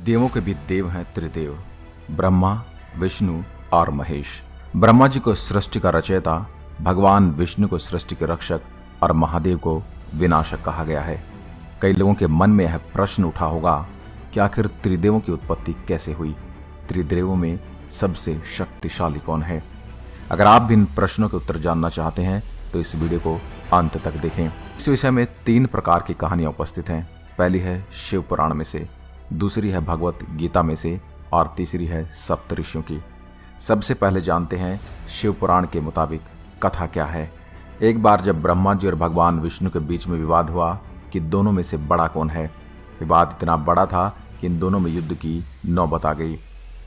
देवों के भी देव हैं त्रिदेव, ब्रह्मा, विष्णु और महेश। ब्रह्मा जी को सृष्टि का रचयिता, भगवान विष्णु को सृष्टि के रक्षक और महादेव को विनाशक कहा गया है। कई लोगों के मन में यह प्रश्न उठा होगा कि आखिर त्रिदेवों की उत्पत्ति कैसे हुई, त्रिदेवों में सबसे शक्तिशाली कौन है। अगर आप भी इन प्रश्नों के उत्तर जानना चाहते हैं तो इस वीडियो को अंत तक देखें। इस विषय में 3 प्रकार की कहानियां उपस्थित हैं। पहली है शिव पुराण में से, दूसरी है भगवत गीता में से और तीसरी है सप्त ऋषियों की। सबसे पहले जानते हैं शिव पुराण के मुताबिक कथा क्या है। एक बार जब ब्रह्मा जी और भगवान विष्णु के बीच में विवाद हुआ कि दोनों में से बड़ा कौन है। विवाद इतना बड़ा था कि इन दोनों में युद्ध की नौबत आ गई।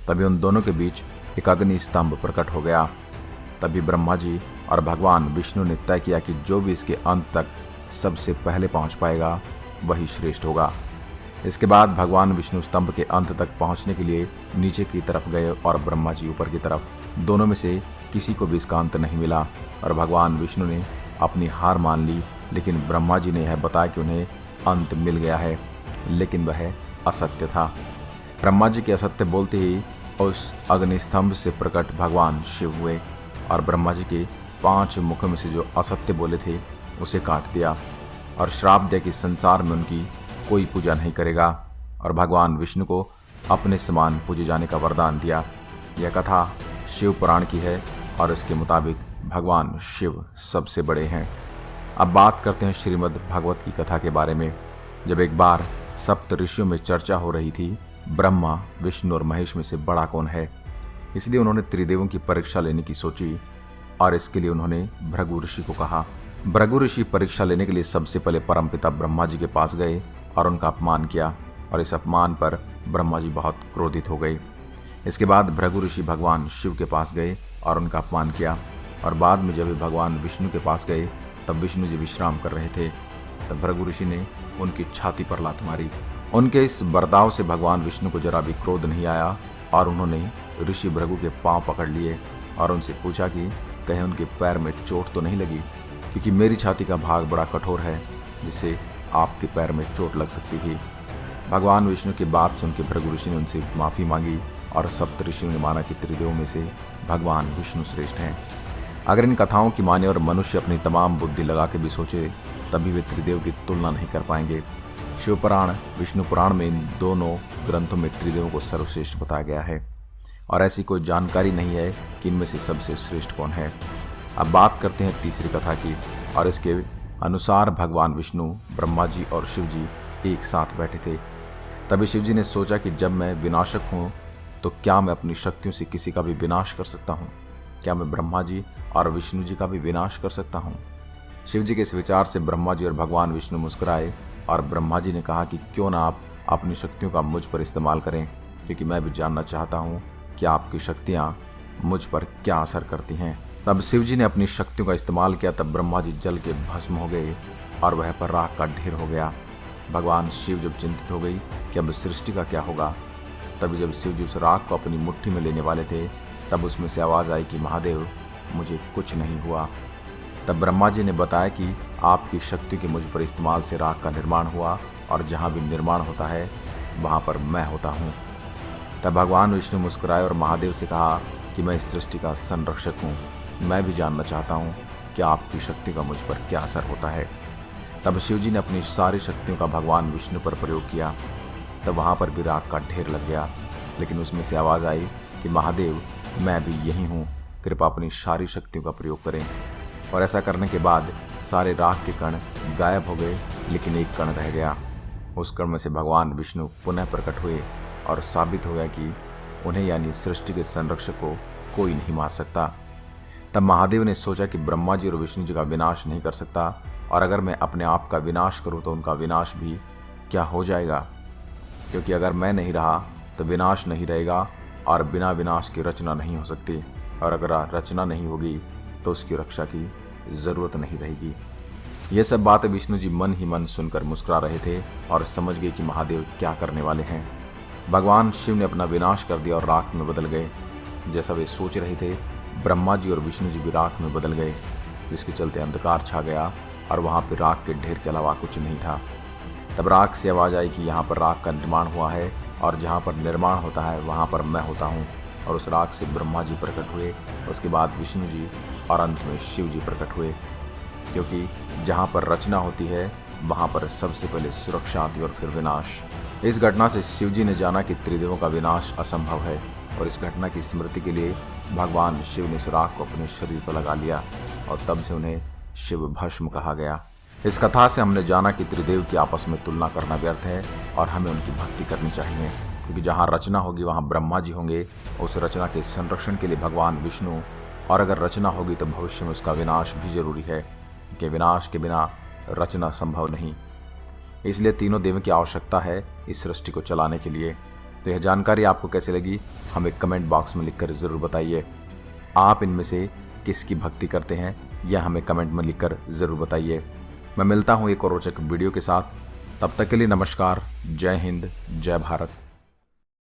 तभी उन दोनों के बीच एक अग्नि स्तंभ प्रकट हो गया। तभी ब्रह्मा जी और भगवान विष्णु ने तय किया कि जो भी इसके अंत तक सबसे पहले पहुंच पाएगा वही श्रेष्ठ होगा। इसके बाद भगवान विष्णु स्तंभ के अंत तक पहुंचने के लिए नीचे की तरफ गए और ब्रह्मा जी ऊपर की तरफ। दोनों में से किसी को भी इसका अंत नहीं मिला और भगवान विष्णु ने अपनी हार मान ली। लेकिन ब्रह्मा जी ने यह बताया कि उन्हें अंत मिल गया है, लेकिन वह असत्य था। ब्रह्मा जी के असत्य बोलते ही उस अग्नि स्तंभ से प्रकट भगवान शिव हुए और ब्रह्मा जी के 5 मुखों में से जो असत्य बोले थे उसे काट दिया और श्राप दिया कि संसार में उनकी कोई पूजा नहीं करेगा और भगवान विष्णु को अपने समान पूजे जाने का वरदान दिया। यह कथा शिव पुराण की है और इसके मुताबिक भगवान शिव सबसे बड़े हैं। अब बात करते हैं श्रीमद् भागवत की कथा के बारे में। जब एक बार सप्त ऋषियों में चर्चा हो रही थी ब्रह्मा, विष्णु और महेश में से बड़ा कौन है, इसलिए उन्होंने त्रिदेवों की परीक्षा लेने की सोची और इसके लिए उन्होंने भृगु ऋषि को कहा। भृगु ऋषि परीक्षा लेने के लिए सबसे पहले परमपिता ब्रह्मा जी के पास गए और उनका अपमान किया और इस अपमान पर ब्रह्मा जी बहुत क्रोधित हो गए। इसके बाद भृगु ऋषि भगवान शिव के पास गए और उनका अपमान किया और बाद में जब वे भगवान विष्णु के पास गए तब विष्णु जी विश्राम कर रहे थे। तब भृगु ऋषि ने उनकी छाती पर लात मारी। उनके इस बर्ताव से भगवान विष्णु को जरा भी क्रोध नहीं आया और उन्होंने ऋषि भृगु के पांव पकड़ लिए और उनसे पूछा कि कहीं उनके पैर में चोट तो नहीं लगी, क्योंकि मेरी छाती का भाग बड़ा कठोर है जिससे आपके पैर में चोट लग सकती थी। भगवान विष्णु की बात सुन के भृगु ऋषि ने उनसे माफ़ी मांगी और सप्त ऋषियों ने माना कि त्रिदेवों में से भगवान विष्णु श्रेष्ठ हैं। अगर इन कथाओं की माने और मनुष्य अपनी तमाम बुद्धि लगा के भी सोचे तभी वे त्रिदेव की तुलना नहीं कर पाएंगे। शिव पुराण, विष्णु पुराण में इन दोनों ग्रंथों में त्रिदेवों को सर्वश्रेष्ठ बताया गया है और ऐसी कोई जानकारी नहीं है कि इनमें से सबसे श्रेष्ठ कौन है। अब बात करते हैं तीसरी कथा की और इसके अनुसार भगवान विष्णु, ब्रह्मा जी और शिव जी एक साथ बैठे थे। तभी शिव जी ने सोचा कि जब मैं विनाशक हूँ तो क्या मैं अपनी शक्तियों से किसी का भी विनाश कर सकता हूँ? क्या मैं ब्रह्मा जी और विष्णु जी का भी विनाश कर सकता हूँ? शिव जी के इस विचार से ब्रह्मा जी और भगवान विष्णु मुस्कुराए और ब्रह्मा जी ने कहा कि क्यों ना आप अपनी शक्तियों का मुझ पर इस्तेमाल करें, क्योंकि मैं भी जानना चाहता हूँ कि आपकी शक्तियाँ मुझ पर क्या असर करती हैं। तब शिव जी ने अपनी शक्तियों का इस्तेमाल किया। तब ब्रह्मा जी जल के भस्म हो गए और वह पर राख का ढेर हो गया। भगवान शिव जब चिंतित हो गई कि अब सृष्टि का क्या होगा, तभी जब शिव जी उस राख को अपनी मुट्ठी में लेने वाले थे तब उसमें से आवाज़ आई कि महादेव, मुझे कुछ नहीं हुआ। तब ब्रह्मा जी ने बताया कि आपकी शक्ति के मुझ पर इस्तेमाल से राख का निर्माण हुआ और जहाँ भी निर्माण होता है वहाँ पर मैं होता हूँ। तब भगवान विष्णु मुस्कुराए और महादेव से कहा कि मैं इस सृष्टि का संरक्षक हूँ, मैं भी जानना चाहता हूँ कि आपकी शक्ति का मुझ पर क्या असर होता है। तब शिव जी ने अपनी सारी शक्तियों का भगवान विष्णु पर प्रयोग किया। तब वहाँ पर भी राख का ढेर लग गया, लेकिन उसमें से आवाज़ आई कि महादेव, मैं भी यही हूँ, कृपया अपनी सारी शक्तियों का प्रयोग करें। और ऐसा करने के बाद सारे राख के कण गायब हो गए, लेकिन एक कण रह गया। उस कण में से भगवान विष्णु पुनः प्रकट हुए और साबित हो गया कि उन्हें यानी सृष्टि के संरक्षक को कोई नहीं मार सकता। तब महादेव ने सोचा कि ब्रह्मा जी और विष्णु जी का विनाश नहीं कर सकता और अगर मैं अपने आप का विनाश करूं तो उनका विनाश भी क्या हो जाएगा, क्योंकि अगर मैं नहीं रहा तो विनाश नहीं रहेगा और बिना विनाश की रचना नहीं हो सकती और अगर रचना नहीं होगी तो उसकी रक्षा की ज़रूरत नहीं रहेगी। ये सब बातें विष्णु जी मन ही मन सुनकर मुस्कुरा रहे थे और समझ गए कि महादेव क्या करने वाले हैं। भगवान शिव ने अपना विनाश कर दिया और राख में बदल गए। जैसा वे सोच रहे थे ब्रह्मा जी और विष्णु जी भी राख में बदल गए, जिसके चलते अंधकार छा गया और वहाँ पर राख के ढेर के अलावा कुछ नहीं था। तब राख से आवाज़ आई कि यहाँ पर राख का निर्माण हुआ है और जहाँ पर निर्माण होता है वहाँ पर मैं होता हूँ। और उस राग से ब्रह्मा जी प्रकट हुए, उसके बाद विष्णु जी और अंत में शिव जी प्रकट हुए। क्योंकि जहाँ पर रचना होती है वहाँ पर सबसे पहले सुरक्षा आती है और फिर विनाश। इस घटना से शिव जी ने जाना कि त्रिदेवों का विनाश असंभव है, और इस घटना की स्मृति के लिए भगवान शिव ने सुराग को अपने शरीर पर लगा लिया, और तब से उन्हें शिव भस्म कहा गया। इस कथा से हमने जाना कि त्रिदेव की आपस में तुलना करना व्यर्थ है और हमें उनकी भक्ति करनी चाहिए, क्योंकि जहाँ रचना होगी वहाँ ब्रह्मा जी होंगे, उस रचना के संरक्षण के लिए भगवान विष्णु, और अगर रचना होगी तो भविष्य में उसका विनाश भी जरूरी है, कि विनाश के बिना रचना संभव नहीं। इसलिए तीनों देवों की आवश्यकता है इस सृष्टि को चलाने के लिए। तो यह जानकारी आपको कैसी लगी हमें कमेंट बॉक्स में लिखकर ज़रूर बताइए। आप इनमें से किसकी भक्ति करते हैं यह हमें कमेंट में लिखकर ज़रूर बताइए। मैं मिलता हूँ एक और रोचक वीडियो के साथ। तब तक के लिए नमस्कार। जय हिंद, जय भारत।